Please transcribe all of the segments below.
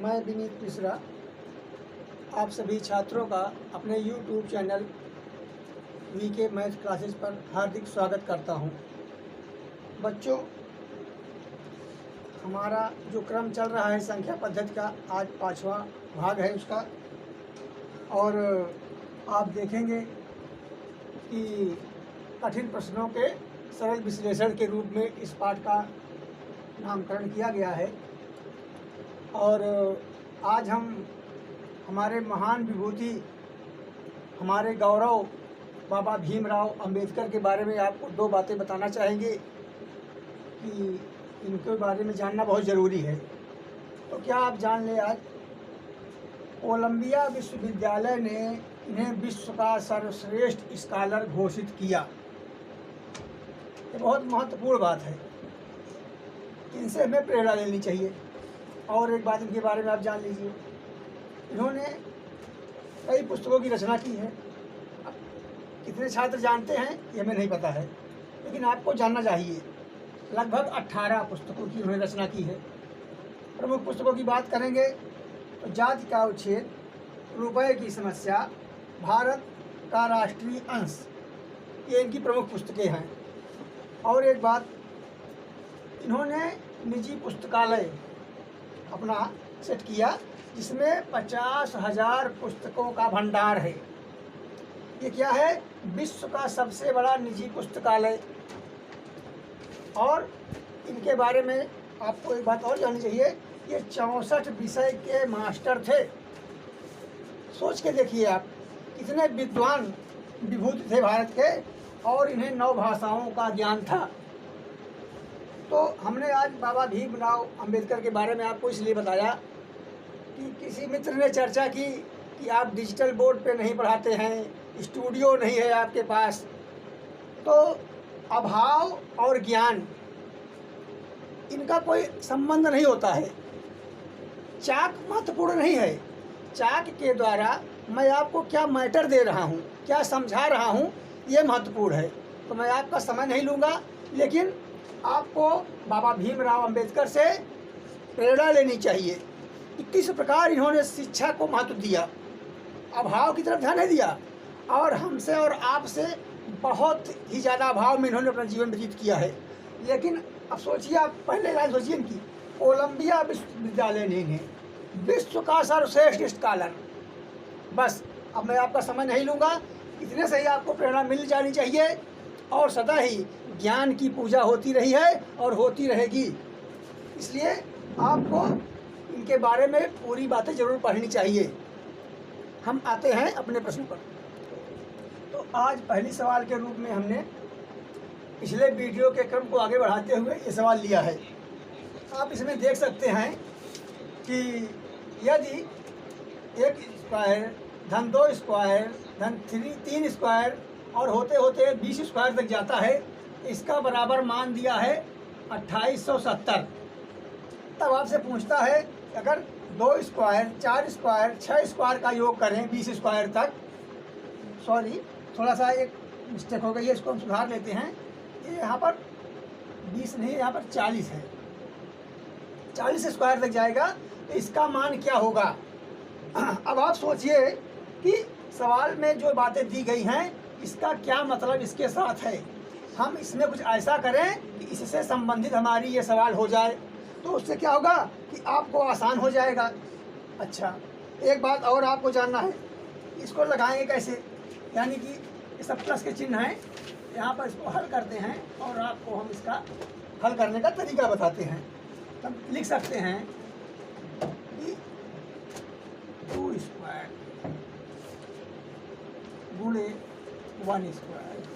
मैं विनीत मिश्रा आप सभी छात्रों का अपने YouTube channel VK math classes पर हार्दिक स्वागत करता हूं। बच्चों, हमारा जो क्रम चल रहा है संख्या पद्धति का, आज 5वां भाग है उसका। और आप देखेंगे कि कठिन प्रश्नों के सरल विश्लेषण के रूप में इस पाठ का नामकरण किया गया है। और आज हम हमारे महान विभूति, हमारे गौरव बाबा भीमराव अंबेडकर के बारे में आपको दो बातें बताना चाहेंगे कि इनके बारे में जानना बहुत ज़रूरी है। तो क्या आप जान लें, आज कोलंबिया विश्वविद्यालय ने इन्हें विश्व का सर्वश्रेष्ठ स्कॉलर घोषित किया। ये बहुत महत्वपूर्ण बात है, इनसे हमें प्रेरणा लेनी चाहिए। और एक बात इनके बारे में आप जान लीजिए, इन्होंने कई पुस्तकों की रचना की है। अब कितने छात्र जानते हैं ये हमें नहीं पता है, लेकिन आपको जानना चाहिए। लगभग 18 पुस्तकों की इन्होंने रचना की है। प्रमुख पुस्तकों की बात करेंगे तो जाति का उच्छेद, रुपये की समस्या, भारत का राष्ट्रीय अंश, ये इनकी प्रमुख पुस्तकें हैं। और एक बात, इन्होंने निजी पुस्तकालय अपना सेट किया जिसमें 50,000 पुस्तकों का भंडार है। ये क्या है? विश्व का सबसे बड़ा निजी पुस्तकालय। और इनके बारे में आपको एक बात और जाननी चाहिए, ये 64 विषय के मास्टर थे। सोच के देखिए आप, कितने विद्वान विभूति थे भारत के, और इन्हें 9 भाषाओं का ज्ञान था। तो हमने आज बाबा भीमराव अंबेडकर के बारे में आपको इसलिए बताया कि किसी मित्र ने चर्चा की कि आप डिजिटल बोर्ड पे नहीं पढ़ाते हैं, स्टूडियो नहीं है आपके पास। तो अभाव और ज्ञान, इनका कोई संबंध नहीं होता है। चाक महत्वपूर्ण नहीं है, चाक के द्वारा मैं आपको क्या मैटर दे रहा हूँ, क्या समझा रहा हूँ, ये महत्वपूर्ण है। तो मैं आपका समय नहीं लूँगा, लेकिन आपको बाबा भीमराव अंबेडकर से प्रेरणा लेनी चाहिए कि किस प्रकार इन्होंने शिक्षा को महत्व दिया, अभाव की तरफ ध्यान नहीं दिया। और हमसे और आपसे बहुत ही ज़्यादा अभाव में इन्होंने अपना जीवन व्यतीत किया है। लेकिन अब सोचिए, आप पहले लाइन सोचिए इनकी, कोलंबिया विश्वविद्यालय ने इन्हें विश्व का सर्वश्रेष्ठ स्कॉलर। बस अब मैं आपका समय नहीं लूँगा, इतने से ही आपको प्रेरणा मिल जानी चाहिए। और सदा ही ज्ञान की पूजा होती रही है और होती रहेगी, इसलिए आपको इनके बारे में पूरी बातें जरूर पढ़नी चाहिए। हम आते हैं अपने प्रश्न पर। तो आज पहली सवाल के रूप में हमने पिछले वीडियो के क्रम को आगे बढ़ाते हुए ये सवाल लिया है। आप इसमें देख सकते हैं कि यदि 1 स्क्वायर धन 2 स्क्वायर धन 3 स्क्वायर और होते होते 20 स्क्वायर तक जाता है, इसका बराबर मान दिया है 2870। तब आपसे पूछता है अगर 2 स्क्वायर 4 स्क्वायर 6 स्क्वायर का योग करें 20 स्क्वायर तक। सॉरी, थोड़ा सा एक मिस्टेक हो गई है, इसको हम सुधार लेते हैं। ये यहाँ पर 20 नहीं, यहाँ पर 40 है। 40 स्क्वायर तक जाएगा तो इसका मान क्या होगा? अब आप सोचिए कि सवाल में जो बातें दी गई हैं, इसका क्या मतलब इसके साथ है। हम इसमें कुछ ऐसा करें कि इससे संबंधित हमारी ये सवाल हो जाए, तो उससे क्या होगा कि आपको आसान हो जाएगा। अच्छा, एक बात और आपको जानना है, इसको लगाएंगे कैसे, यानी कि ये सब प्लस के चिन्ह हैं, यहाँ पर इसको हल करते हैं और आपको हम इसका हल करने का तरीका बताते हैं। तब लिख सकते हैं कि 2 स्क्वायर गुणे 1 स्क्वायर।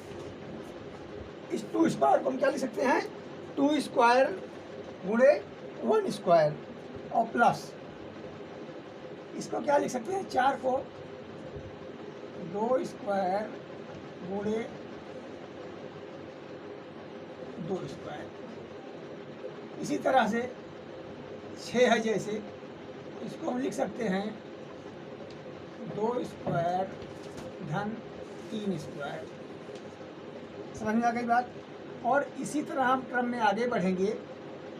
इस 2 स्क्वायर को हम क्या लिख सकते हैं? 2 स्क्वायर गुणे 1 स्क्वायर और प्लस इसको क्या लिख सकते हैं? 4 को 2 स्क्वायर गुणे 2 स्क्वायर। इसी तरह से 6 है, जैसे इसको हम लिख सकते हैं 2 स्क्वायर धन 3 स्क्वायर। समझ में आ गई बात? और इसी तरह हम क्रम में आगे बढ़ेंगे।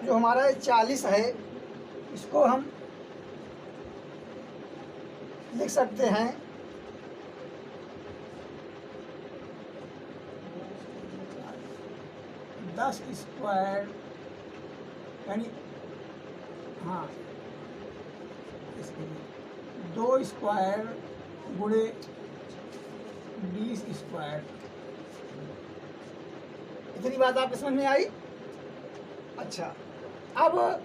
जो हमारा 40 है, इसको हम लिख सकते हैं 10 स्क्वायर, यानी हाँ इसके लिए 2 स्क्वायर गुणे 20 स्क्वायर। इतनी बात आपको समझ में आई? अच्छा, अब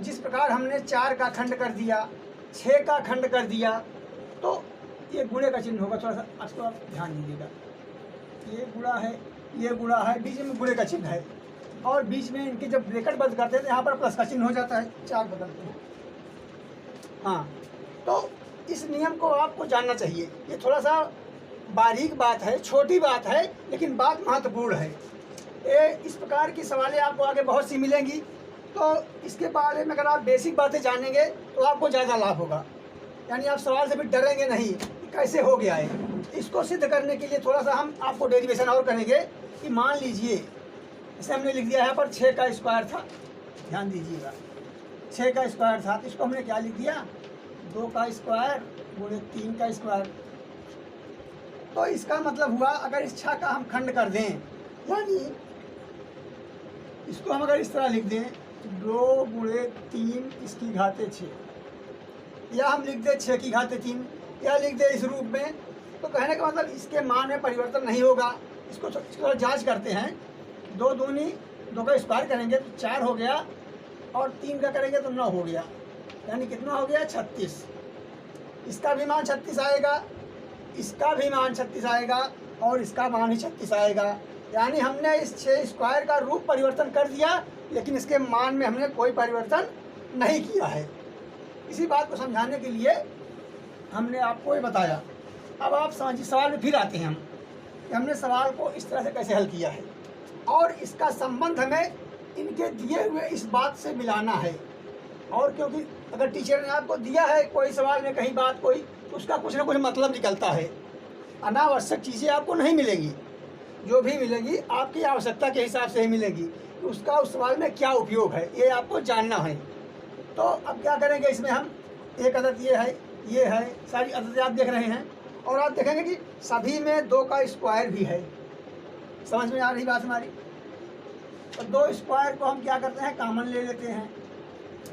जिस प्रकार हमने 4 का खंड कर दिया, 6 का खंड कर दिया, तो ये गुणे का चिन्ह होगा। थोड़ा सा इसको आप ध्यान दीजिएगा, ये गुणा है, ये गुणा है, बीच में गुणे का चिन्ह है, और बीच में इनके जब ब्रैकेट बंद करते हैं तो यहाँ पर प्लस का चिन्ह हो जाता है। 4 बदलते हैं। हाँ, तो इस नियम को आपको जानना चाहिए। ये थोड़ा सा बारीक बात है, छोटी बात है, लेकिन बात महत्वपूर्ण है। इस प्रकार की सवालें आपको आगे बहुत सी मिलेंगी, तो इसके बारे में अगर आप बेसिक बातें जानेंगे तो आपको ज़्यादा लाभ होगा। यानी आप सवाल से भी डरेंगे नहीं कि कैसे हो गया है। इसको सिद्ध करने के लिए थोड़ा सा हम आपको डेरिवेशन और करेंगे कि मान लीजिए इसे हमने लिख दिया यहाँ पर 6 का स्क्वायर था। ध्यान दीजिएगा, 6 का स्क्वायर था, तो इसको हमने क्या लिख दिया, 2 का स्क्वायर गुणे 3 का स्क्वायर। तो इसका मतलब हुआ अगर इस 6 का हम खंड कर दें, यानी इसको हम अगर इस तरह लिख दें 2 गुणे 3 इसकी घाते 6, या हम लिख दें 6 की घाते 3, या लिख दें इस रूप में, तो कहने का मतलब इसके मान में परिवर्तन नहीं होगा। इसको जांच करते हैं। 2 दूनी 2 का स्क्वायर करेंगे तो 4 हो गया, और 3 का करेंगे तो 9 हो गया, यानी कितना हो गया, 36। इसका भी मान 36 आएगा, इसका भी मान 36 आएगा, और इसका मान ही 36 आएगा। यानी हमने इस 6 स्क्वायर का रूप परिवर्तन कर दिया, लेकिन इसके मान में हमने कोई परिवर्तन नहीं किया है। इसी बात को समझाने के लिए हमने आपको ये बताया। अब आप समझिए, सवाल में फिर आते हैं हम कि हमने सवाल को इस तरह से कैसे हल किया है, और इसका संबंध हमें इनके दिए हुए इस बात से मिलाना है। और क्योंकि अगर टीचर ने आपको दिया है कोई सवाल में कहीं बात कोई, तो उसका कुछ ना कुछ मतलब निकलता है। अनावश्यक चीज़ें आपको नहीं मिलेंगी, जो भी मिलेगी आपकी आवश्यकता के हिसाब से ही मिलेगी कि उसका उस सवाल में क्या उपयोग है, ये आपको जानना है। तो अब क्या करेंगे, इसमें हम एक अदद ये है, सारी अददें आप देख रहे हैं, और आप देखेंगे कि सभी में 2 का स्क्वायर भी है। समझ में आ रही बात हमारी? तो 2 स्क्वायर को हम क्या करते हैं, कॉमन ले लेते हैं।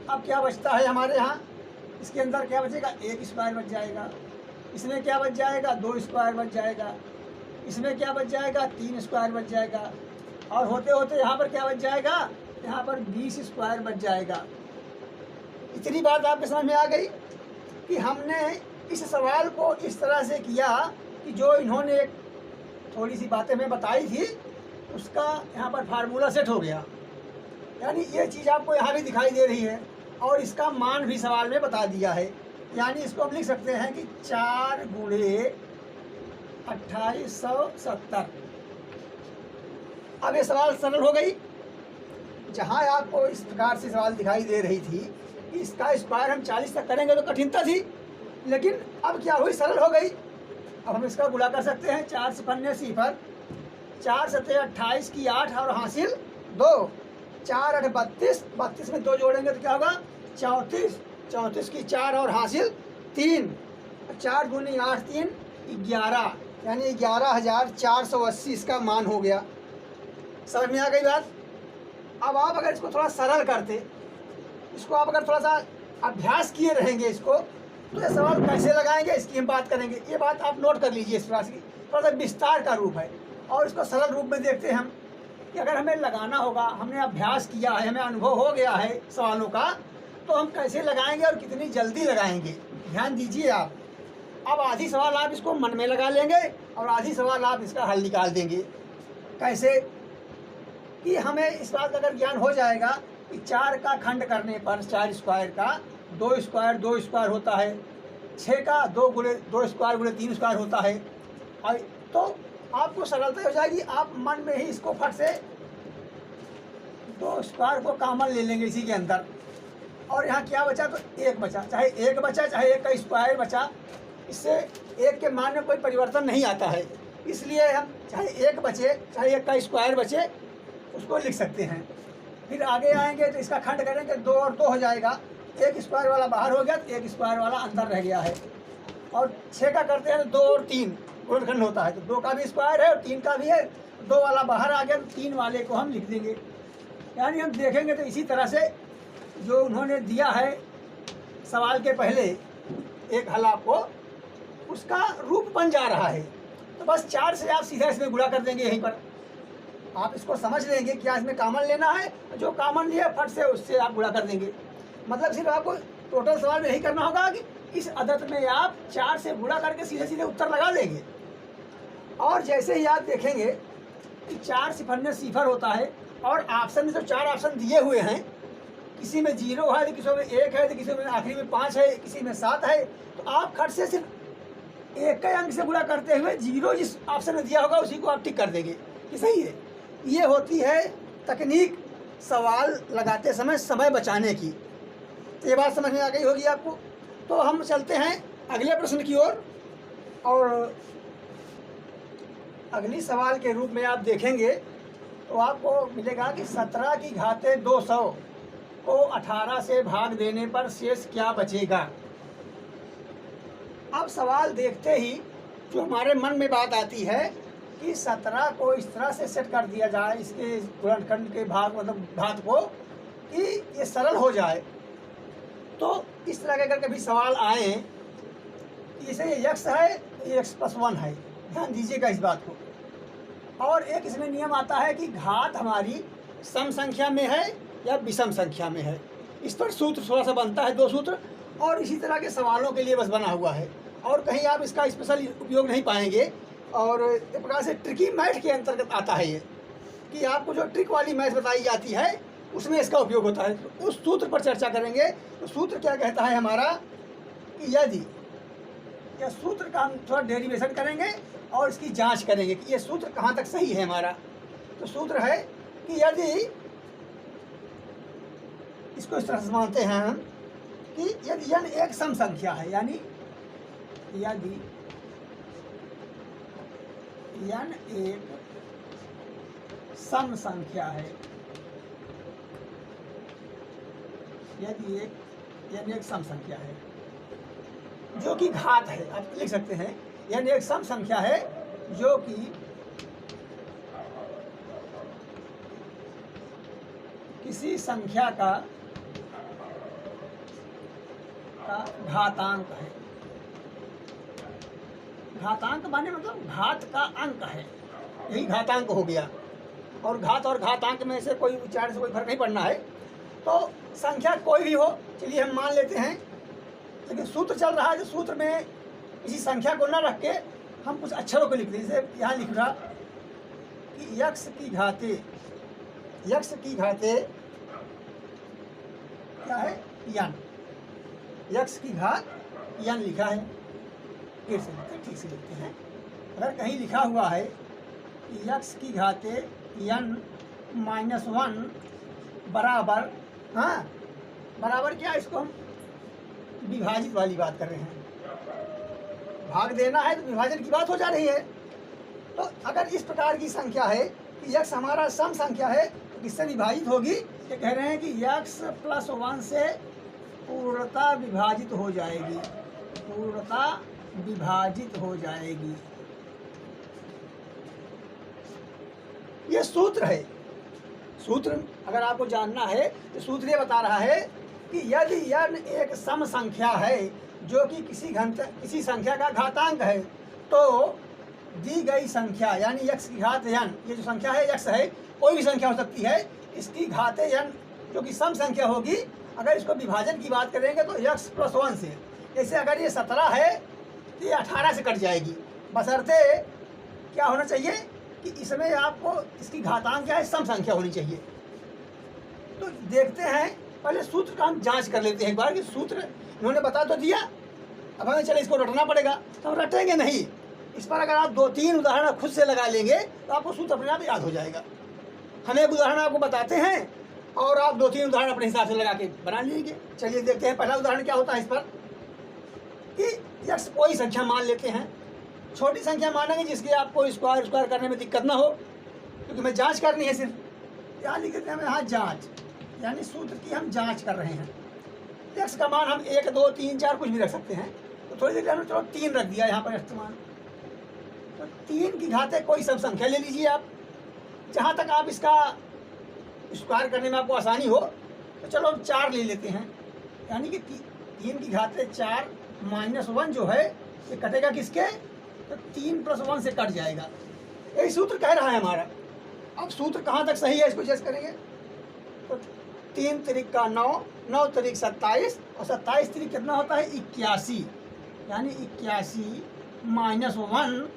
अब क्या बचता है हमारे यहाँ, इसके अंदर क्या बचेगा, 1 स्क्वायर बच जाएगा। इसमें क्या बच जाएगा, 2 स्क्वायर बच जाएगा। इसमें क्या बच जाएगा, 3 स्क्वायर बच जाएगा। और होते होते यहाँ पर क्या बच जाएगा, यहाँ पर 20 स्क्वायर बच जाएगा। इतनी बात आपके समझ में आ गई कि हमने इस सवाल को इस तरह से किया कि जो इन्होंने एक थोड़ी सी बातें हमें बताई थी, उसका यहाँ पर फार्मूला सेट हो गया। यानी ये चीज़ आपको यहाँ भी दिखाई दे रही है, और इसका मान भी सवाल में बता दिया है। यानी इसको हम लिख सकते हैं कि 4 गुणे 2870। अब ये सवाल सरल हो गई। जहाँ आपको इस प्रकार से सवाल दिखाई दे रही थी कि इसका स्क्वायर हम 40 तक करेंगे तो कठिनता थी, लेकिन अब क्या हुई, सरल हो गई। अब हम इसका गुणा कर सकते हैं, 4 सिफन्ने सिफर, 4 सते 28 की 8 और हासिल 2, 4 8 32, 32 में 2 जोड़ेंगे तो क्या होगा, 34, 34 की 4 और हासिल 3, 4 दूनी 8 3 11, यानी 11,480 इसका मान हो गया। समझ में आ गई बात? अब आप अगर इसको थोड़ा सरल करते, इसको आप अगर थोड़ा सा अभ्यास किए रहेंगे इसको, तो ये सवाल कैसे लगाएंगे इसकी हम बात करेंगे। ये बात आप नोट कर लीजिए। इस तरह से थोड़ा सा विस्तार का रूप है, और इसको सरल रूप में देखते हैं हम कि अगर हमें लगाना होगा, हमने अभ्यास किया है, हमें अनुभव हो गया है सवालों का, तो हम कैसे लगाएंगे और कितनी जल्दी लगाएंगे। ध्यान दीजिए आप। अब आधी सवाल आप इसको मन में लगा लेंगे, और आधी सवाल आप इसका हल निकाल देंगे। कैसे कि हमें इस बात का अगर ज्ञान हो जाएगा कि 4 का खंड करने पर 4 स्क्वायर का 2 स्क्वायर होता है, 6 का 2 स्क्वायर गुणे 3 स्क्वायर होता है, और तो आपको सरलता हो जाएगी। आप मन में ही इसको फट से 2 स्क्वायर को कॉमन ले लेंगे इसी के अंदर, और यहाँ क्या बचा, तो 1 बचा। चाहे 1 बचा, चाहे 1 का स्क्वायर बचा, इससे 1 के मान में कोई परिवर्तन नहीं आता है। इसलिए हम चाहे 1 बचे, चाहे 1 का स्क्वायर बचे, उसको लिख सकते हैं। फिर आगे आएंगे तो इसका खंड करेंगे, 2 और 2 हो जाएगा। 1 स्क्वायर वाला बाहर हो गया, तो 1 स्क्वायर वाला अंदर रह गया है। और 6 का करते हैं तो 2 और 3 गुणनखंड होता है, तो 2 का भी स्क्वायर है और 3 का भी है, 2 वाला बाहर आ गया तो 3 वाले को हम लिख देंगे। यानी हम देखेंगे तो इसी तरह से जो उन्होंने दिया है सवाल के पहले एक हल आपको, उसका रूप बन जा रहा है। तो बस 4 से आप सीधा इसमें गुणा कर देंगे, यहीं पर आप इसको समझ लेंगे क्या इसमें कॉमन लेना है, जो कॉमन लिया फट से उससे आप गुणा कर देंगे। मतलब सिर्फ आपको टोटल सवाल में यही करना होगा कि इस अदद में आप 4 से गुणा करके सीधे सीधे उत्तर लगा लेंगे। और जैसे ही आप देखेंगे कि 4 सिफर में सिफर होता है और ऑप्शन में जो 4 ऑप्शन दिए हुए हैं, किसी में 0 है तो किसी में 1 है तो किसी में आखिरी में 5 है, किसी में 7 है, तो आप खट से सिर्फ एक के अंक से गुणा करते हुए 0 जिस ऑप्शन में दिया होगा उसी को आप टिक कर देंगे कि सही है। ये होती है तकनीक सवाल लगाते समय समय बचाने की। तो ये बात समझ में आ गई होगी आपको। तो हम चलते हैं अगले प्रश्न की ओर, और अगली सवाल के रूप में आप देखेंगे तो आपको मिलेगा कि 17 की घाते 200 को 18 से भाग देने पर शेष क्या बचेगा। अब सवाल देखते ही जो हमारे मन में बात आती है कि 17 को इस तरह से सेट कर दिया जाए, इसके गुणनखंड के भाग मतलब घात को, कि ये सरल हो जाए। तो इस तरह के अगर कभी सवाल आए कि जैसे ये x है, ये x+1 है, ध्यान दीजिएगा इस बात को। और एक इसमें नियम आता है कि घात हमारी सम संख्या में है या विषम संख्या में है। इस पर सूत्र थोड़ा सा बनता है, 2 सूत्र, और इसी तरह के सवालों के लिए बस बना हुआ है, और कहीं आप इसका स्पेशल उपयोग नहीं पाएंगे। और एक प्रकार से ट्रिकी मैथ के अंतर्गत आता है ये, कि आपको जो ट्रिक वाली मैथ बताई जाती है उसमें इसका उपयोग होता है। तो उस सूत्र पर चर्चा करेंगे। तो सूत्र क्या कहता है हमारा कि यदि, या सूत्र का हम थोड़ा डेरिवेशन करेंगे और इसकी जांच करेंगे कि ये सूत्र कहाँ तक सही है हमारा। तो सूत्र है कि यदि, इसको इस तरह से मानते हैं हम कि यदि n एक सम संख्या है, यानी यदि n एक सम संख्या है, यदि n एक सम संख्या है जो कि घात है, आप लिख सकते हैं n एक सम संख्या है जो कि किसी संख्या का घातांक है। घातांक माने मतलब घात का अंक है, यही घातांक हो गया। और घात और घातांक में से कोई उच्चारण से कोई फर्क नहीं पड़ना है। तो संख्या कोई भी हो, चलिए हम मान लेते हैं, लेकिन सूत्र चल रहा है तो सूत्र में किसी संख्या को न रख के हम कुछ अक्षरों को लिख दें। जैसे यहाँ लिख रहा कि x की घाते क्या है, n, x की घात n लिखा है। फिर से लिखते हैं, ठीक से लिखते हैं। अगर कहीं लिखा हुआ है कि x की घाते n-1 बराबर, हाँ बराबर क्या, इसको हम विभाजित वाली बात कर रहे हैं, भाग देना है तो विभाजन की बात हो जा रही है। तो अगर इस प्रकार की संख्या है कि x हमारा सम संख्या है तो किससे विभाजित होगी, ये कह रहे हैं कि x+1 से पूर्णता विभाजित हो जाएगी, पूर्णता विभाजित हो जाएगी। ये सूत्र है। सूत्र अगर आपको जानना है तो सूत्र ये बता रहा है कि यदि n एक सम संख्या है जो कि किसी संख्या का घातांक है, तो दी गई संख्या यानी x की घात n, ये जो संख्या है x है, कोई भी संख्या हो सकती है, इसकी घाते n जो कि सम संख्या होगी, अगर इसको विभाजन की बात करेंगे तो x+1 से। जैसे अगर ये 17 है तो ये 18 से कट जाएगी, बशर्ते क्या होना चाहिए कि इसमें आपको इसकी घातांक क्या है, सम संख्या होनी चाहिए। तो देखते हैं, पहले सूत्र का हम जांच कर लेते हैं एक बार कि सूत्र इन्होंने बता तो दिया, अब हमें चले इसको रटना पड़ेगा, तो हम रटेंगे नहीं। इस पर अगर आप 2-3 उदाहरण खुद से लगा लेंगे तो आपको सूत्र अपने आप याद हो जाएगा। हम एक उदाहरण आपको बताते हैं और आप 2-3 उदाहरण अपने हिसाब से लगा के बना लीजिए। चलिए देखते हैं पहला उदाहरण क्या होता है। इस पर कि x कोई संख्या मान लेते हैं, छोटी संख्या मानेंगे जिसकी आपको स्क्वायर करने में दिक्कत ना हो, क्योंकि मैं जांच करनी है सिर्फ। यहाँ लिख देते हैं यहाँ जांच, यानी सूत्र की हम जांच कर रहे हैं। x का मान हम 1, 2, 3, 4 कुछ भी रख सकते हैं। तो थोड़ी देर हमने चलो 3 रख दिया यहाँ पर इस्तेमाल। तो 3 की घाते कोई सब संख्या ले लीजिए आप, जहाँ तक आप इसका स्क्वायर करने में आपको आसानी हो। तो चलो हम 4 ले लेते हैं, यानी कि 3 की घाते 4 -1 जो है ये कटेगा किसके, तो 3 + 1 से कट जाएगा। यही सूत्र कह रहा है हमारा। अब सूत्र कहाँ तक सही है इसको जज करेंगे। तो 3 तिरिक का 9, 9 तिरिक 27 और 27 तिरिक कितना होता है 81, यानी 81 - 1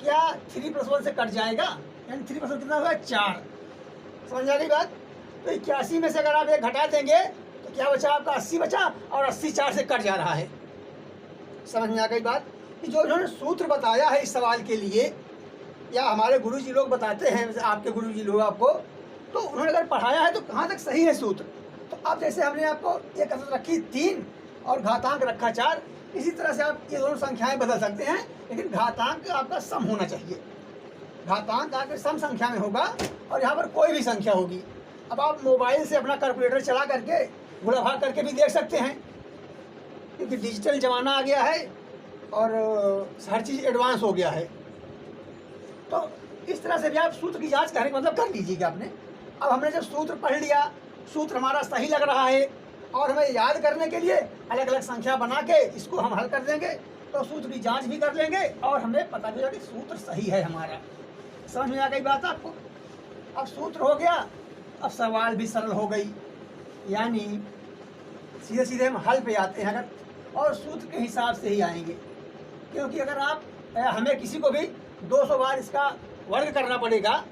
क्या 3 + 1 से कट जाएगा, यानी 3 + 1 कितना होगा 4। समझ आ गई बात। तो 81 में से अगर आप 1 घटा देंगे तो क्या बचा आपका 80 बचा, और 80 4 से कट जा रहा है। समझ में आ गई बात कि जो इन्होंने सूत्र बताया है इस सवाल के लिए, या हमारे गुरुजी लोग बताते हैं, जैसे आपके गुरुजी लोग आपको, तो उन्होंने अगर पढ़ाया है तो कहाँ तक सही है सूत्र। तो अब जैसे हमने आपको एक कसरत रखी 3 और घातांक रखा 4, इसी तरह से आप ये दोनों संख्याएं बदल सकते हैं, लेकिन घातांक आपका सम होना चाहिए। घातांक आपके सम संख्या में होगा और यहाँ पर कोई भी संख्या होगी। अब आप मोबाइल से अपना कैलकुलेटर चला करके गुणा भाग करके भी देख सकते हैं, क्योंकि डिजिटल ज़माना आ गया है और हर चीज़ एडवांस हो गया है। तो इस तरह से भी आप सूत्र की जांच करने का मतलब कर लीजिएगा आपने। अब हमने जब सूत्र पढ़ लिया, सूत्र हमारा सही लग रहा है, और हमें याद करने के लिए अलग अलग संख्या बना के इसको हम हल कर देंगे, तो सूत्र की जांच भी कर लेंगे और हमें पता चलेगा कि सूत्र सही है हमारा। समझ में आ गई बात आपको। अब सूत्र हो गया, अब सवाल भी सरल हो गई, यानी सीधे सीधे हम हल पे आते हैं अगर, और सूत्र के हिसाब से ही आएंगे। क्योंकि अगर आप हमें किसी को भी 200 बार इसका वर्ग करना पड़ेगा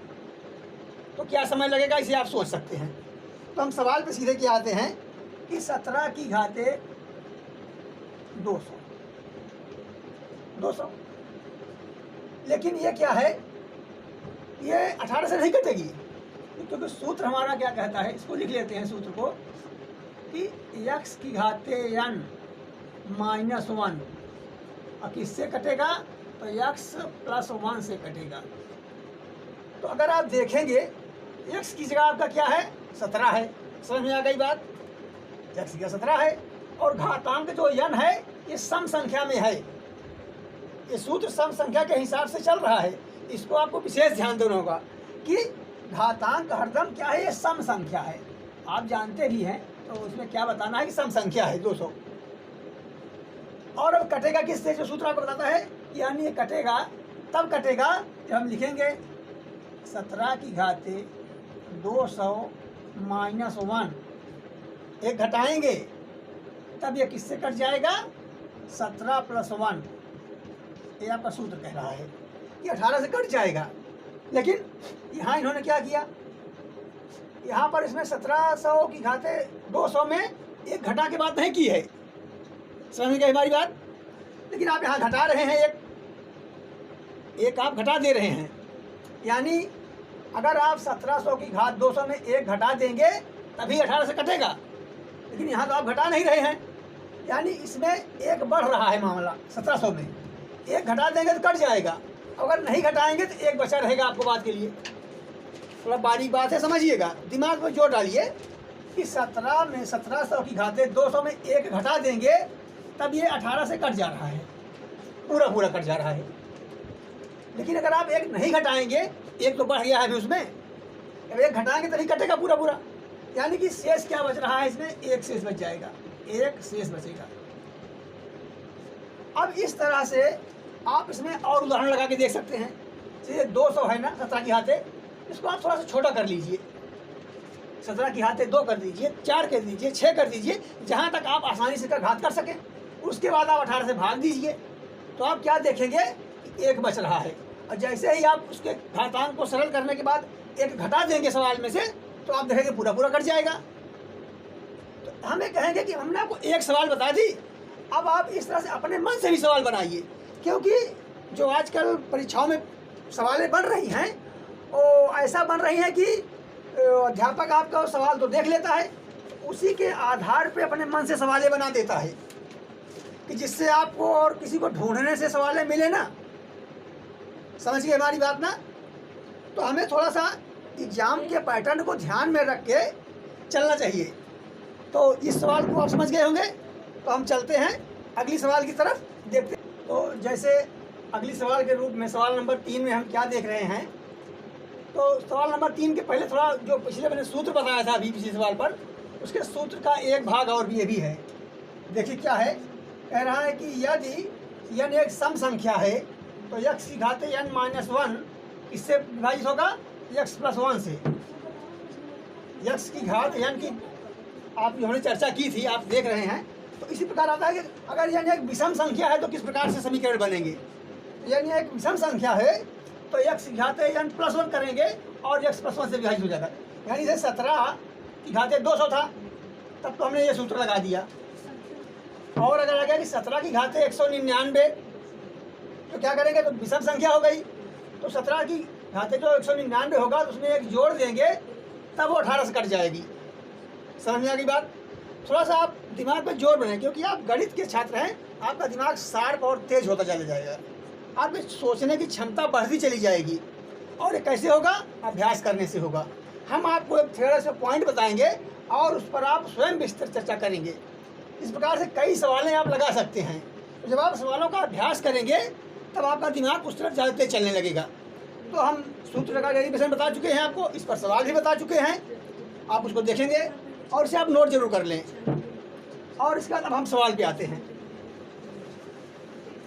तो क्या समय लगेगा, इसे आप सोच सकते हैं। तो हम सवाल पे सीधे क्या आते हैं कि 17 की घाते 200, लेकिन ये क्या है, ये 18 से नहीं कटेगी, क्योंकि सूत्र हमारा क्या कहता है, इसको लिख लेते हैं सूत्र को, कि x की घाते n -1 और किससे कटेगा, तो x + 1 से कटेगा। तो अगर आप देखेंगे x की जगह आपका क्या है 17 है। समझ में आ गई बात। x की जगह 17 है और घातांक जो n है ये सम संख्या में है। ये सूत्र सम संख्या के हिसाब से चल रहा है, इसको आपको विशेष ध्यान देना होगा कि घातांक हरदम क्या है, ये सम संख्या है। आप जानते भी हैं, तो उसमें क्या बताना है कि सम संख्या है 200। और अब कटेगा किससे, जो सूत्र आपको बताता है, यानी ये कटेगा तब कटेगा जब हम लिखेंगे 17 की घाते 200 - 1, एक घटाएंगे तब ये किससे कट जाएगा, 17 + 1। ये आपका सूत्र कह रहा है कि 18 से कट जाएगा। लेकिन यहाँ इन्होंने क्या किया, यहाँ पर इसमें 1700 की घाते 200 में एक घटा के बात नहीं की है। समझ में गई हमारी बात। लेकिन आप यहाँ घटा रहे हैं, एक आप घटा दे रहे हैं, यानी अगर आप 1700 की घात 200 में एक घटा देंगे तभी 18 से कटेगा, लेकिन यहाँ तो आप घटा नहीं रहे हैं, यानी इसमें एक बढ़ रहा है मामला। 1700 में एक घटा देंगे तो कट जाएगा, अगर नहीं घटाएंगे तो एक बचा रहेगा आपको बात के लिए। थोड़ा बारीक बात है, समझिएगा, दिमाग में जोर डालिए कि 17 में 1700 की घाते 200 में एक घटा देंगे तब ये 18 से कट जा रहा है, पूरा पूरा कट जा रहा है। लेकिन अगर आप एक नहीं घटाएंगे, एक तो बढ़ गया है अभी उसमें, अब एक घटाएंगे तभी कटेगा पूरा पूरा, यानी कि शेष क्या बच रहा है इसमें, एक शेष बच जाएगा, एक शेष बचेगा। अब इस तरह से आप इसमें और उदाहरण लगा के देख सकते हैं। जैसे 200 है ना 17 की हाथे, इसको आप थोड़ा सा छोटा कर लीजिए, 17 की हाथे 2 कर दीजिए, 4 कर दीजिए, 6 कर दीजिए, जहाँ तक आप आसानी से इसका घात कर सकें। उसके बाद आप 18 से भाग दीजिए, तो आप क्या देखेंगे, एक बच रहा है। और जैसे ही आप उसके घातांक को सरल करने के बाद एक घटा देंगे सवाल में से, तो आप देखेंगे पूरा पूरा कट जाएगा। तो हमें कहेंगे कि हमने आपको एक सवाल बता दी, अब आप इस तरह से अपने मन से भी सवाल बनाइए, क्योंकि जो आजकल परीक्षाओं में सवालें बन रही हैं वो ऐसा बन रही हैं कि अध्यापक आपका सवाल तो देख लेता है, उसी के आधार पे अपने मन से सवालें बना देता है, कि जिससे आपको और किसी को ढूंढने से सवालें मिले ना। समझ गए हमारी बात ना। तो हमें थोड़ा सा एग्जाम के पैटर्न को ध्यान में रख के चलना चाहिए। तो इस सवाल को आप समझ गए होंगे, तो हम चलते हैं अगली सवाल की तरफ देखते हैं। तो जैसे अगली सवाल के रूप में सवाल नंबर 3 में हम क्या देख रहे हैं, तो सवाल नंबर 3 के पहले थोड़ा जो पिछले मैंने सूत्र बताया था अभी पिछले सवाल पर, उसके सूत्र का एक भाग और भी ये भी है। देखिए क्या है, कह रहा है कि यदि n एक सम संख्या है तो x की घात n-1 इससे विभाजित होगा x+1 से। x की घात n की आप हमने चर्चा की थी, आप देख रहे हैं। तो इसी प्रकार आता है कि अगर n एक विषम संख्या है तो किस प्रकार से समीकरण बनेंगे। n एक विषम संख्या है तो x की घात n+1 करेंगे और x+1 से विभाजित हो जाएगा। यानी जैसे 17 की घात 200 था, तब तो हमने ये सूत्र लगा दिया। और अगर आ गया कि 17 की घात 199, तो क्या करेंगे, तो विषम संख्या हो गई, तो 17 की घात जो 199 होगा तो उसमें एक जोड़ देंगे, तब वो 18 से कट जाएगी। समझ में आ गई बात। थोड़ा सा आप दिमाग में जोर बनाएं, क्योंकि आप गणित के छात्र हैं, आपका दिमाग शार्प और तेज होता चला जाएगा, आपकी सोचने की क्षमता बढ़ती चली जाएगी। और ये कैसे होगा, अभ्यास करने से होगा। हम आपको एक थोड़ा सा पॉइंट बताएंगे और उस पर आप स्वयं विस्तृत चर्चा करेंगे। इस प्रकार से कई सवालें आप लगा सकते हैं। तो जब आप सवालों का अभ्यास करेंगे तब आपका दिमाग उस तरफ ज़्यादा तेज चलने लगेगा। तो हम सूत्र का डेरिवेशन बता चुके हैं आपको, इस पर सवाल भी बता चुके हैं, आप उसको देखेंगे और इसे आप नोट जरूर कर लें। और इसके बाद अब हम सवाल पे आते हैं।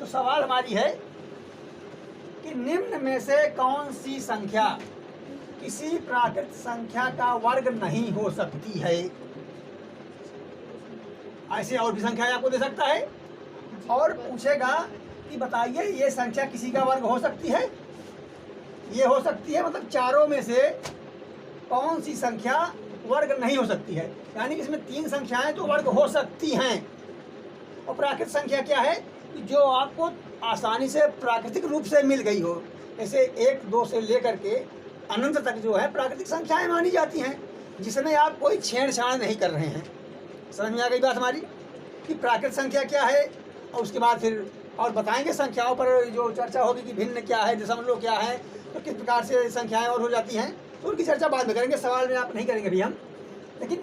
तो सवाल हमारी है कि निम्न में से कौन सी संख्या किसी प्राकृत संख्या का वर्ग नहीं हो सकती है। ऐसे और भी संख्या आपको दे सकता है और पूछेगा कि बताइए ये संख्या किसी का वर्ग हो सकती है। ये हो सकती है मतलब चारों में से कौन सी संख्या वर्ग नहीं हो सकती है। यानी कि इसमें 3 संख्याएं तो वर्ग हो सकती हैं। और प्राकृतिक संख्या क्या है, जो आपको आसानी से प्राकृतिक रूप से मिल गई हो। जैसे 1, 2 से लेकर के अनंत तक जो है प्राकृतिक संख्याएं मानी जाती हैं, जिसमें आप कोई छेड़छाड़ नहीं कर रहे हैं। समझ में आ गई बात हमारी कि प्राकृतिक संख्या क्या है। और उसके बाद फिर और बताएंगे संख्याओं पर जो चर्चा होगी कि भिन्न क्या है, दशमलव क्या है, तो किस प्रकार से संख्याएं और हो जाती हैं, तो उनकी चर्चा बाद में करेंगे, सवाल में आप नहीं करेंगे अभी हम। लेकिन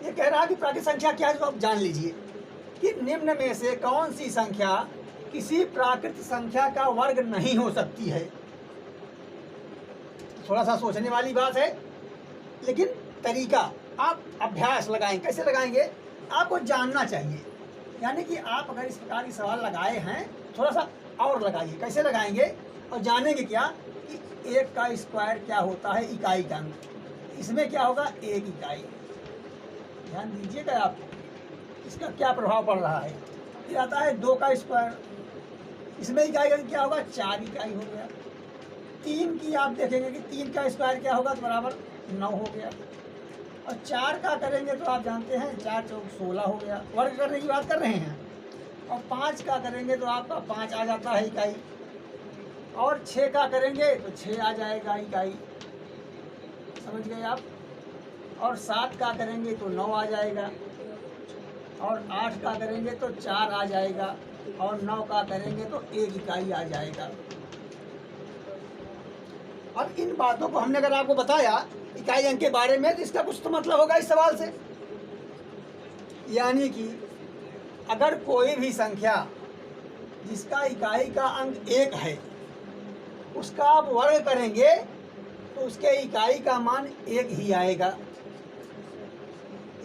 ये कह रहा है कि प्राकृतिक संख्या क्या है, तो आप जान लीजिए कि निम्न में से कौन सी संख्या किसी प्राकृतिक संख्या का वर्ग नहीं हो सकती है। थोड़ा सा सोचने वाली बात है, लेकिन तरीका आप अभ्यास लगाएंगे। कैसे लगाएंगे, आपको जानना चाहिए। यानी कि आप अगर इस प्रकार के सवाल लगाए हैं, थोड़ा सा और लगाइए। कैसे लगाएंगे और जानेंगे क्या कि 1 का स्क्वायर क्या होता है, इकाई का अंक। इसमें क्या होगा, 1 इकाई। ध्यान दीजिएगा आप, इसका क्या प्रभाव पड़ रहा है। फिर आता है 2 का स्क्वायर, इसमें इकाई का क्या होगा, 4 इकाई हो गया। 3 की आप देखेंगे कि 3 का स्क्वायर क्या होगा, तो बराबर 9 हो गया। और 4 का करेंगे तो आप जानते हैं 4 चौक 16 हो गया, वर्ग करने की बात कर रहे हैं। और 5 का करेंगे तो आपका 5 आ जाता है इकाई। और 6 का करेंगे तो 6 आ जाएगा इकाई, समझ गए आप। और 7 का करेंगे तो 9 आ जाएगा। और 8 का करेंगे तो 4 आ जाएगा। और 9 का करेंगे तो 1 इकाई आ जाएगा। अब इन बातों को हमने अगर आपको बताया इकाई अंक के बारे में, तो इसका कुछ तो मतलब होगा इस सवाल से। यानी कि अगर कोई भी संख्या जिसका इकाई का अंक 1 है, उसका आप वर्ग करेंगे तो उसके इकाई का मान 1 ही आएगा।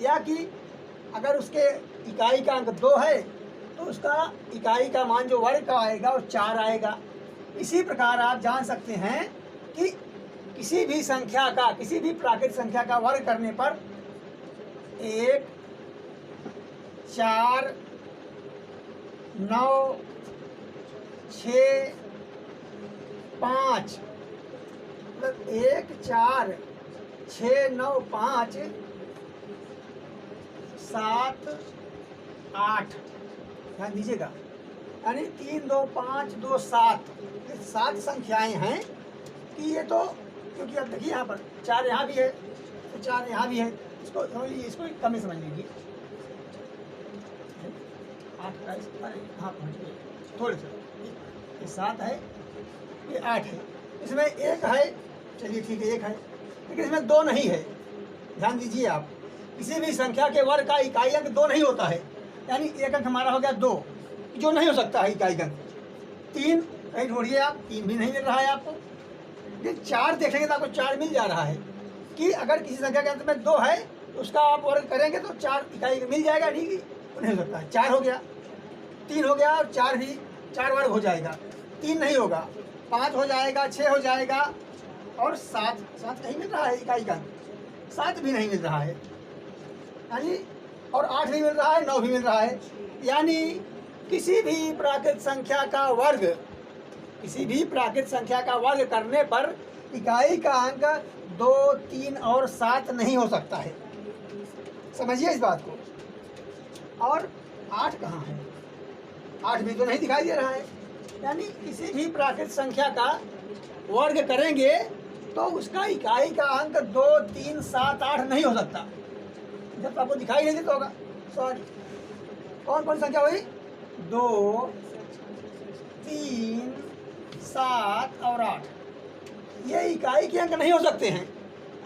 या कि अगर उसके इकाई का अंक 2 है तो उसका इकाई का मान जो वर्ग का आएगा वो 4 आएगा। इसी प्रकार आप जान सकते हैं कि किसी भी संख्या का, किसी भी प्राकृतिक संख्या का वर्ग करने पर 1, 4, 9, 6, 5, मतलब 1, 4, 6, 9, 5, 7, 8, ध्यान दीजिएगा। यानी 3, 2, 5, 2, 7, ये 7 संख्याएं हैं कि ये तो, क्योंकि अब देखिए यहाँ पर 4 यहाँ भी है तो 4 यहाँ भी है, इसको समझ लीजिए, इसको कम ही समझ लीजिए। 8 का हाँ पहुँच गए थोड़े से, ये 7 है, ये 8 है, इसमें 1 है, चलिए ठीक है 1 है, लेकिन इसमें 2 नहीं है। ध्यान दीजिए आप, किसी भी संख्या के वर्ग का इकाई अंक 2 नहीं होता है। यानी एक अंक हमारा हो गया 2, जो नहीं हो सकता है इकाई का अंक। 3 कहीं ढूंढिए आप, 3 भी नहीं मिल रहा है आपको। लेकिन 4 देखेंगे तो आपको 4 मिल जा रहा है कि अगर किसी संख्या के अंत में 2 है तो उसका आप वर्ग करेंगे तो 4 इकाई मिल जाएगा, ठीक है। वो नहीं हो सकता है। 4 हो गया, 3 हो गया और 4 भी 4 वर्ग हो जाएगा। 3 नहीं होगा, 5 हो जाएगा, 6 हो जाएगा और 7 कहीं मिल रहा है इकाई का, 7 भी नहीं मिल रहा है यानी, और 8 भी मिल रहा है, 9 भी मिल रहा है। यानी किसी भी प्राकृत संख्या का वर्ग, किसी भी प्राकृत संख्या का वर्ग करने पर इकाई का अंक 2, 3 और 7 नहीं हो सकता है। समझिए इस बात को। और 8 कहाँ है? 8 भी तो नहीं दिखाई दे रहा है। यानी किसी भी प्राकृत संख्या का वर्ग करेंगे तो उसका इकाई का अंक 2, 3, 7, 8 नहीं हो सकता। जब आपको दिखाई नहीं देता होगा, सॉरी, कौन कौन संख्या हुई? 2, 3, 7 और 8, ये इकाई के अंक नहीं हो सकते हैं।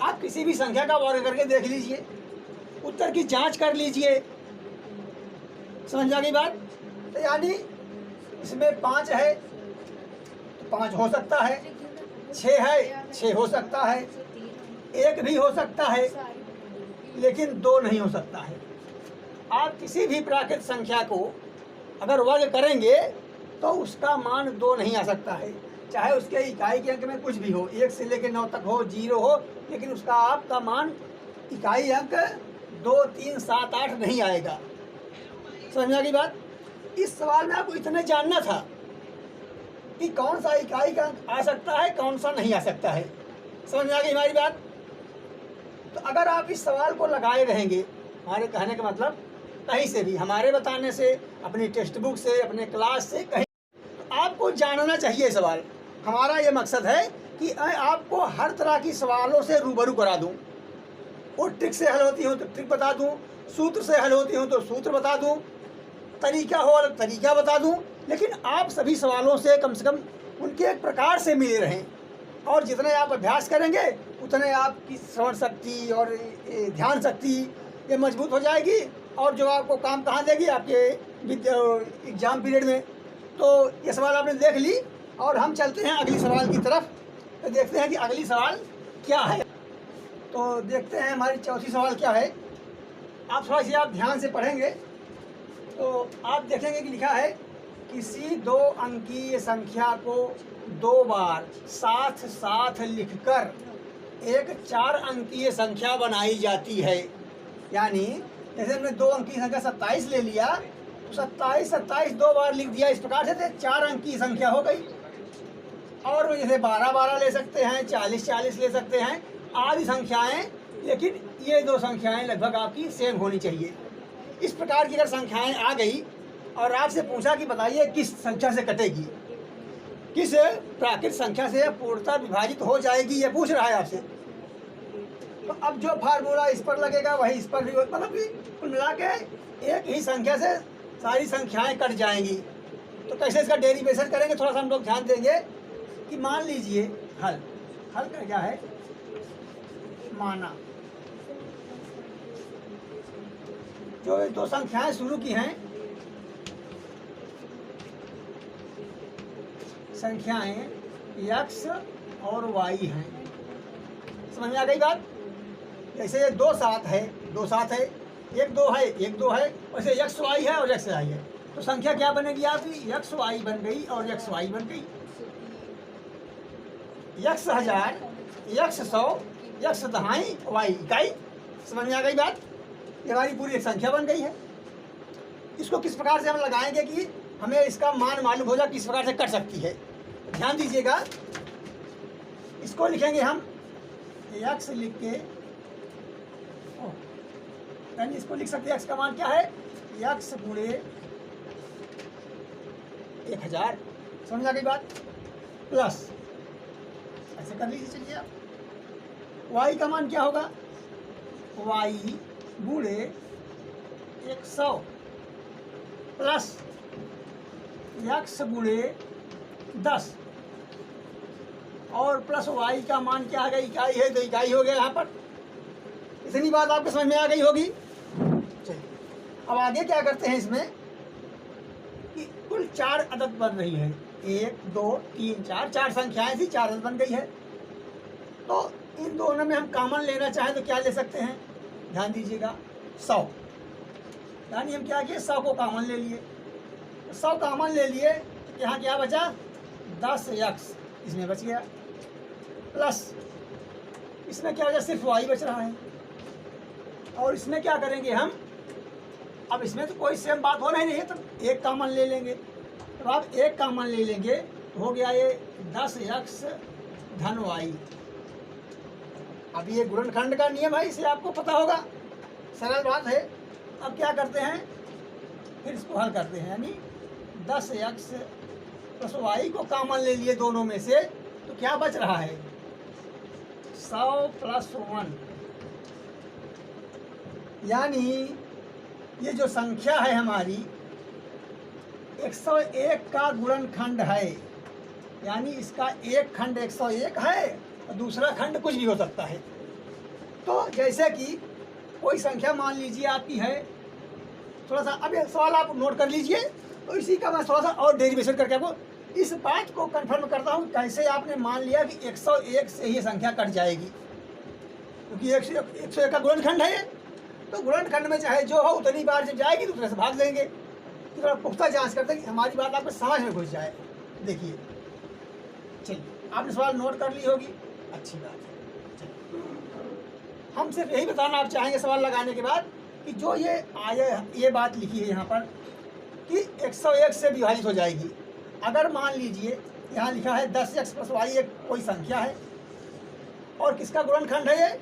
आप किसी भी संख्या का वर्ग करके देख लीजिए, उत्तर की जांच कर लीजिए। समझ आ गई बात? तो यानी इसमें 5 है तो 5 हो सकता है, 6 है 6 हो सकता है, 1 भी हो सकता है, लेकिन 2 नहीं हो सकता है। आप किसी भी प्राकृत संख्या को अगर वर्ग करेंगे तो उसका मान 2 नहीं आ सकता है, चाहे उसके इकाई के अंक में कुछ भी हो, 1 से लेकर 9 तक हो, 0 हो, लेकिन उसका आपका मान इकाई अंक 2, 3, 7, 8 नहीं आएगा। समझ आ गई बात? इस सवाल में आपको इतने जानना था कि कौन सा इकाई का अंक आ सकता है, कौन सा नहीं आ सकता है। समझ आ गई हमारी बात? तो अगर आप इस सवाल को लगाए रहेंगे, हमारे कहने का मतलब कहीं से भी, हमारे बताने से, अपनी टेक्स्ट बुक से, अपने क्लास से, कहीं, तो आपको जानना चाहिए सवाल। हमारा ये मकसद है कि आपको हर तरह की सवालों से रूबरू करा दूं। वो ट्रिक से हल होती हो तो ट्रिक बता दूं, सूत्र से हल होती हो तो सूत्र बता दूं, तरीका हो अलग तरीका बता दूं, लेकिन आप सभी सवालों से कम उनके एक प्रकार से मिले रहें। और जितने आप अभ्यास करेंगे उतने आपकी श्रवण शक्ति और ध्यान शक्ति ये मजबूत हो जाएगी, और जो आपको काम कहाँ देगी आपके एग्जाम पीरियड में। तो ये सवाल आपने देख ली और हम चलते हैं अगली सवाल की तरफ, तो देखते हैं कि अगली सवाल क्या है। तो देखते हैं हमारी चौथी सवाल क्या है। आप थोड़ा सी आप ध्यान से पढ़ेंगे तो आप देखेंगे कि लिखा है, किसी 2 अंकीय संख्या को 2 बार साथ साथ लिखकर एक 4 अंकीय संख्या बनाई जाती है। यानी जैसे हमने 2 अंकीय संख्या 27 ले लिया तो 27 2 बार लिख दिया, इस प्रकार से 4 अंकीय संख्या हो गई। और जैसे 12 ले सकते हैं, 40 ले सकते हैं, आदि संख्याएं, लेकिन ये 2 संख्याएं लगभग आपकी सेम होनी चाहिए। इस प्रकार की अगर संख्याएं आ गई और आपसे पूछा कि बताइए किस संख्या से कटेगी, किस प्राकृत संख्या से पूर्णतः विभाजित हो जाएगी, ये पूछ रहा है आपसे। तो अब जो फार्मूला इस पर लगेगा वही इस पर भी, मतलब कि कुल मिला के एक ही संख्या से सारी संख्याएं कट जाएंगी। तो कैसे इसका डेरिवेशन करेंगे, थोड़ा सा हम लोग ध्यान देंगे कि मान लीजिए हल का क्या है, माना जो 2 संख्याएं शुरू की हैं, संख्याएं x और y हैं। समझ में आ गई बात? जैसे ये 2 7 है, 2 7 है, 1 2 है, 1 2 है, वैसे x y है और x y है, तो संख्या क्या बनेगी आपकी? x y बन गई और x y बन गई। x 1000, x 100, x दहाई, y इकाई। समझ में आ गई बात? ये हमारी पूरी एक संख्या बन गई है। इसको किस प्रकार से हम लगाएंगे कि हमें इसका मान मालूम हो जाए किस प्रकार से कट सकती है। ध्यान दीजिएगा, इसको लिखेंगे हम x लिख के, यानी इसको लिख सकते हैं x का मान क्या है, x गुणे 1000। समझ आ गई बात? प्लस ऐसे कर लीजिए। चलिए आप y का मान क्या होगा, y गुणे 100 प्लस x गुणे 10 और प्लस y का मान क्या है, इकाई है तो इकाई हो गया यहाँ पर। इतनी बात आपको समझ में आ गई होगी। चलिए अब आगे क्या करते हैं इसमें कि कुल 4 अदद बन रही है। 1 2 3 4 4 संख्याएं थी, 4 अदद बन गई है। तो इन दोनों में हम कॉमन लेना चाहें तो क्या ले सकते हैं, ध्यान दीजिएगा, 100। यानी हम क्या किए, 100 को कॉमन ले लिए। 100 कॉमन ले लिए तो यहाँ क्या बचा, 10x इसमें बच गया, प्लस इसमें क्या बचा, सिर्फ y बच रहा है। और इसमें क्या करेंगे हम, अब इसमें तो कोई सेम बात होना ही नहीं है, तो एक कॉमन ले लेंगे। तो आप एक कॉमन ले लेंगे तो हो गया ये 10x धन y। अब ये गुणनखंड का नियम है, इसे आपको पता होगा, सरल बात है। अब क्या करते हैं, फिर इसको हल करते हैं, यानी 10x प्लस y को कॉमन ले लिए दोनों में से, तो क्या बच रहा है, 100 प्लस 1। यानी ये जो संख्या है हमारी 101 का गुणनखंड है, यानी इसका एक खंड 101 है और दूसरा खंड कुछ भी हो सकता है। तो जैसे कि कोई संख्या मान लीजिए आपकी है, थोड़ा सा अब सवाल आप नोट कर लीजिए, तो इसी का मैं थोड़ा सा और डेरिवेशन करके आपको इस बात को कंफर्म करता हूँ, कैसे आपने मान लिया कि 101 से ही संख्या कट जाएगी, क्योंकि 101 का गुणनखंड है। तो गुणनखंड में चाहे जो हो उतनी बार जब जाएगी दूसरे से भाग देंगे। तो थोड़ा पुख्ता जांच करते हैं कि हमारी बात आपको समझ में घुस जाए। देखिए, चलिए, आपने सवाल नोट कर ली होगी, अच्छी बात है। चलिए, हम सिर्फ यही बताना आप चाहेंगे सवाल लगाने के बाद कि जो ये बात लिखी है यहाँ पर कि 101 से विभाजित हो जाएगी। अगर मान लीजिए यहाँ लिखा है 10x प्लस y एक कोई संख्या है और किसका गुणनखंड है ये,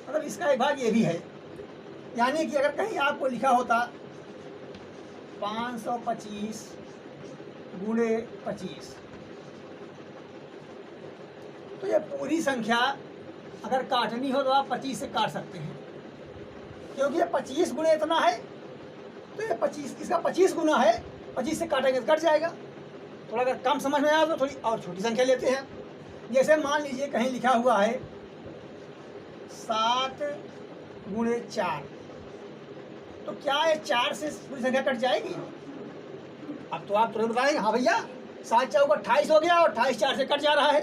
मतलब इसका एक भाग ये भी है। यानी कि अगर कहीं आपको लिखा होता 525 गुणे 25, तो ये पूरी संख्या अगर काटनी हो तो आप 25 से काट सकते हैं, क्योंकि ये 25 गुणे इतना है, तो ये 25 इसका 25 गुना है, 25 से काटेंगे तो कट जाएगा। थोड़ा अगर कम समझ में आया तो थोड़ी और छोटी संख्या लेते हैं। जैसे मान लीजिए कहीं लिखा हुआ है 7 गुणे 4, तो क्या ये 4 से पूरी संख्या कट जाएगी? अब तो आप तुरंत बताएंगे हाँ भैया 7 चौक 28 हो गया और 28 4 से कट जा रहा है।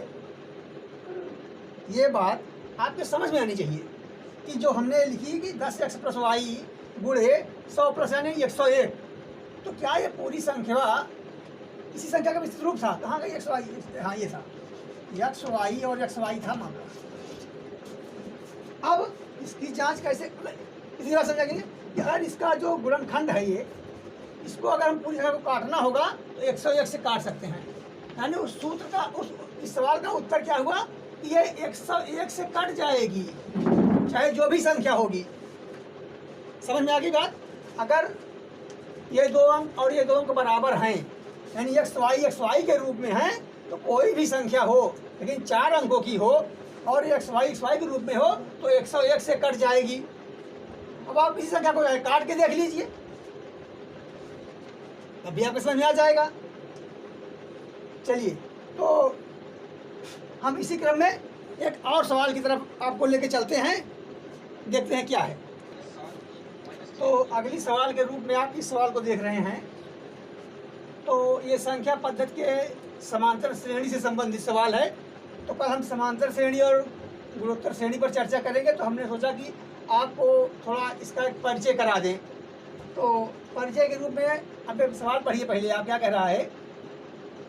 ये बात आपके समझ में आनी चाहिए कि जो हमने लिखी कि 10x प्लस वाई गुणे 100 प्लस यानी 101, तो क्या ये पूरी संख्या इसी संख्या का विस्तृत रूप था? कहाँ गई एक्स वाई? हाँ ये था, एक्स वाई और एक्स वाई था मामला। अब इसकी जांच कैसे, इसी तरह समझेंगे कि अगर इसका जो गुणनखंड है ये, इसको अगर हम पूरी संख्या को काटना होगा तो 101 से काट सकते हैं। यानी उस सूत्र का इस सवाल का उत्तर क्या हुआ कि ये 101 से कट जाएगी, चाहे जो भी संख्या होगी। समझ में आ गई बात? अगर ये 2 अंक और ये 2 अंक बराबर हैं, यानी एक्स वाई के रूप में है, तो कोई भी संख्या हो लेकिन 4 अंकों की हो और एक्स वाई के रूप में हो तो 101 से कट जाएगी। अब आप किसी संख्या को काट के देख लीजिए, तब भी आपको समझ में आ जाएगा। चलिए, तो हम इसी क्रम में एक और सवाल की तरफ आपको लेके चलते हैं, देखते हैं क्या है। तो अगली सवाल के रूप में आप इस सवाल को देख रहे हैं। तो ये संख्या पद्धति के समांतर श्रेणी से संबंधित सवाल है। तो कल हम समांतर श्रेणी और गुणोत्तर श्रेणी पर चर्चा करेंगे, तो हमने सोचा कि आपको थोड़ा इसका एक परिचय करा दें। तो परिचय के रूप में अब एक सवाल पढ़िए पहले, आप क्या कह रहा है,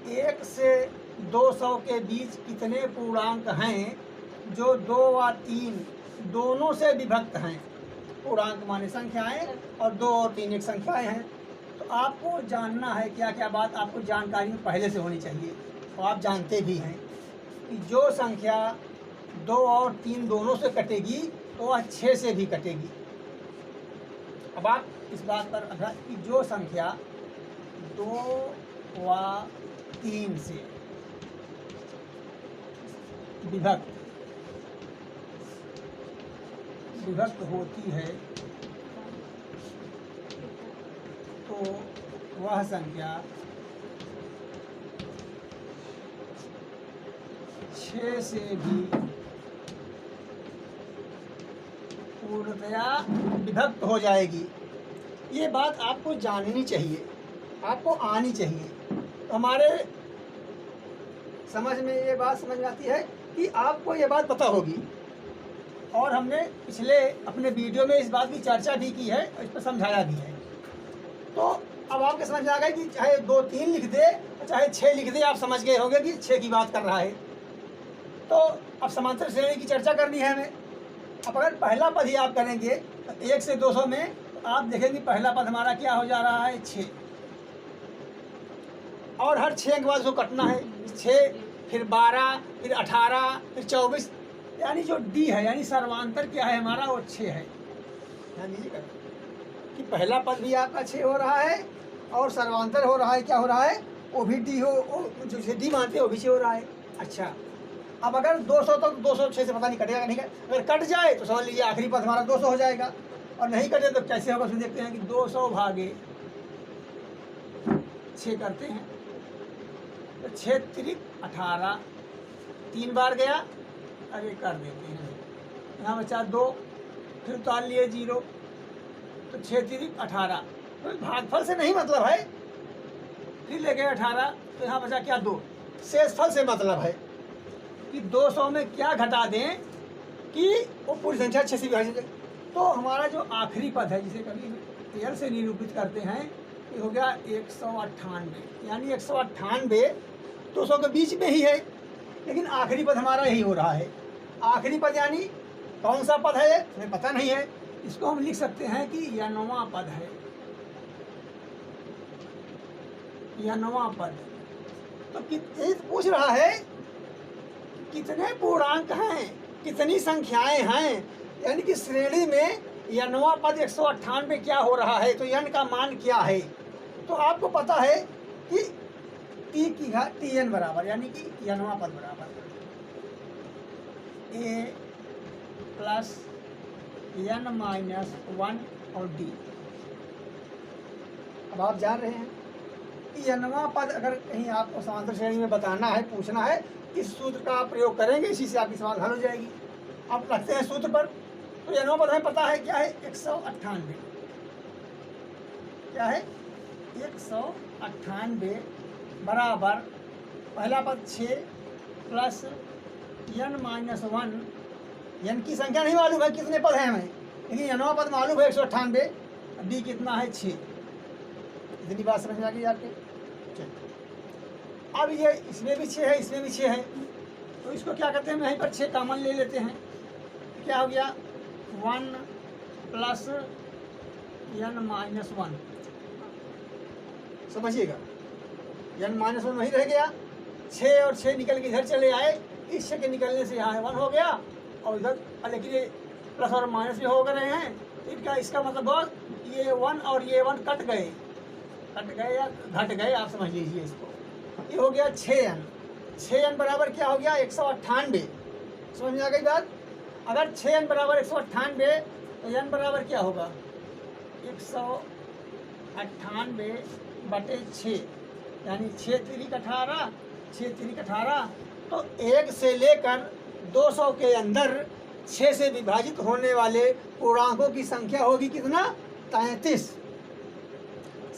1 से 200 के बीच कितने पूर्णांक हैं जो 2 व 3 दोनों से विभक्त हैं? पूर्णांक माने संख्याएं और 2 और 3 एक संख्याएं हैं। तो आपको जानना है क्या क्या बात आपको जानकारी में पहले से होनी चाहिए, और आप जानते भी हैं कि जो संख्या 2 और 3 दोनों से कटेगी तो वह 6 से भी कटेगी। अब आप इस बात पर अभ्यास कि जो संख्या 2 व 3 से विभक्त होती है तो वह संख्या 6 से भी पूर्णतया विभक्त हो जाएगी। ये बात आपको जाननी चाहिए, आपको आनी चाहिए। हमारे समझ में ये बात समझ में आती है कि आपको ये बात पता होगी, और हमने पिछले अपने वीडियो में इस बात की चर्चा भी की है और इस पर समझाया भी है। तो अब आपके समझ में आ गया कि चाहे 2-3 लिख दे चाहे 6 लिख दे, आप समझ गए होंगे कि 6 की बात कर रहा है। तो अब समांतर श्रेणी की चर्चा करनी है हमें। अब अगर पहला पद ही आप करेंगे तो 1 से 200 में तो आप देखेंगे पहला पद हमारा क्या हो जा रहा है, 6, और हर 6 के बाद उसको कटना है, 6 फिर 12 फिर 18 फिर 24, यानी जो डी है यानी सर्वांतर क्या है हमारा, वो 6 है। यानी कि पहला पद भी आपका 6 हो रहा है और सर्वांतर हो रहा है, क्या हो रहा है, वो भी डी हो, जो डी मानते हैं वो भी 6 हो रहा है। अच्छा, अब अगर 200 तो 206 से पता नहीं कटेगा नहीं, अगर कट जाए तो समझ लीजिए आखिरी पद हमारा 200 हो जाएगा, और नहीं कटे तो कैसे होगा उसमें देखते हैं कि 200 भागे 6 करते हैं तो 6 त्रिक 18, 3 बार गया, अरे कर देते हैं, यहाँ बचा 2, फिर उतार लिए 0, तो 6 त्रिक 18, तो भागफल से नहीं मतलब है, फिर ले गए 18, तो यहाँ बचा क्या 2, शेषफल से मतलब है कि 200 में क्या घटा दें कि वो पूरी संख्या 6 से विभाजित। तो हमारा जो आखिरी पद है जिसे कभी एल से निरूपित करते हैं, ये हो गया 198, यानी 198 200 के बीच में ही है, लेकिन आखिरी पद हमारा यही हो रहा है। आखिरी पद यानी कौन सा पद है हमें पता नहीं है, इसको हम लिख सकते हैं कि यनवा पद है, यनवा पद। तो यही पूछ रहा है कितने पूर्णांक हैं, कितनी संख्याएं हैं, यानी कि श्रेणी में यनवा पद 198 क्या हो रहा है, तो यन का मान क्या है। तो आपको पता है कि टी की घात टीएन बराबर, यानी कि यनवा पद बराबर ए प्लस एन माइनस 1 और डी। अब आप जान रहे हैं कि यनवा पद अगर कहीं आपको समांतर श्रेणी में बताना है, पूछना है, इस सूत्र का आप प्रयोग करेंगे, इसी से आपकी सवाल हल हो जाएगी। आप रखते हैं सूत्र पर, तो यनवा पद हमें पता है क्या है, 198, क्या है 198 बराबर पहला पद 6 प्लस एन माइनस 1, एन की संख्या नहीं मालूम है कितने पद हैं हमें, लेकिन यनवा पद मालूम है 198, डी कितना है 6। इतनी बात समझ में आ गई आपके। अब ये इसमें भी 6 है, इसमें भी 6 है, तो इसको क्या करते हैं, यहीं पर 6 कॉमन ले लेते हैं, क्या हो गया 1 प्लस एन माइनस 1, समझिएगा एन माइनस 1 वहीं रह गया, 6 और 6 निकल के इधर चले आए, इस 6 के निकलने से यहाँ 1 हो गया, और इधर लेकिन ये प्लस और माइनस भी हो गए हैं, इनका इसका मतलब बहुत ये 1 और ये 1 कट गए या घट गए, आप समझ लीजिए इसको। ये हो गया 6n, 6n बराबर क्या हो गया 198, समझ में आ गई बात। अगर 6n बराबर 198 तो n बराबर क्या होगा 198 बटे 6, यानी 6 त्रिक 18, 6 त्रिक 18, तो 1 से लेकर 200 के अंदर 6 से विभाजित होने वाले पूर्णांकों की संख्या होगी कितना, 33।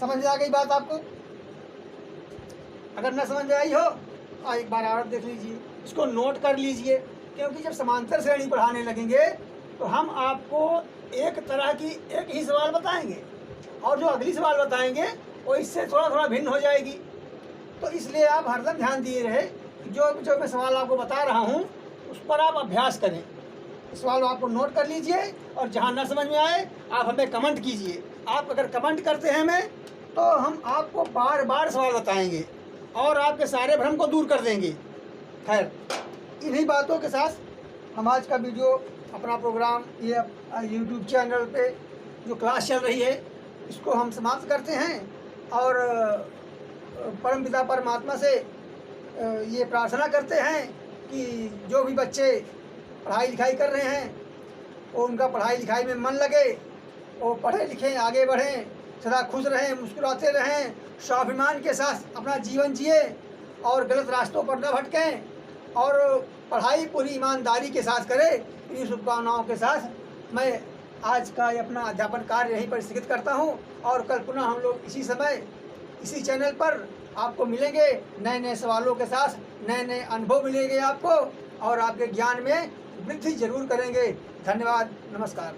समझ में आ गई बात आपको। अगर न समझ में आई हो तो एक बार और देख लीजिए, इसको नोट कर लीजिए, क्योंकि जब समांतर श्रेणी पढ़ाने लगेंगे तो हम आपको एक तरह की एक ही सवाल बताएंगे, और जो अगली सवाल बताएंगे वो इससे थोड़ा थोड़ा भिन्न हो जाएगी। तो इसलिए आप हरदम ध्यान दिए रहे, जो मैं सवाल आपको बता रहा हूँ उस पर आप अभ्यास करें, सवाल आपको नोट कर लीजिए, और जहाँ न समझ में आए आप हमें कमेंट कीजिए। आप अगर कमेंट करते हैं हमें तो हम आपको बार बार सवाल बताएंगे और आपके सारे भ्रम को दूर कर देंगे। खैर, इन्हीं बातों के साथ हम आज का वीडियो, अपना प्रोग्राम, ये यूट्यूब चैनल पे जो क्लास चल रही है इसको हम समाप्त करते हैं, और परमपिता परमात्मा से ये प्रार्थना करते हैं कि जो भी बच्चे पढ़ाई लिखाई कर रहे हैं वो उनका पढ़ाई लिखाई में मन लगे, वो पढ़े लिखें, आगे बढ़ें, सदा खुश रहें, मुस्कुराते रहें, स्वाभिमान के साथ अपना जीवन जिए और गलत रास्तों पर न भटकें, और पढ़ाई पूरी ईमानदारी के साथ करें। इन्हीं शुभकामनाओं के साथ मैं आज का अपना अध्यापन कार्य यहीं पर स्थगित करता हूं, और कल पुनः हम लोग इसी समय इसी चैनल पर आपको मिलेंगे नए नए सवालों के साथ, नए नए अनुभव मिलेंगे आपको और आपके ज्ञान में वृद्धि जरूर करेंगे। धन्यवाद, नमस्कार।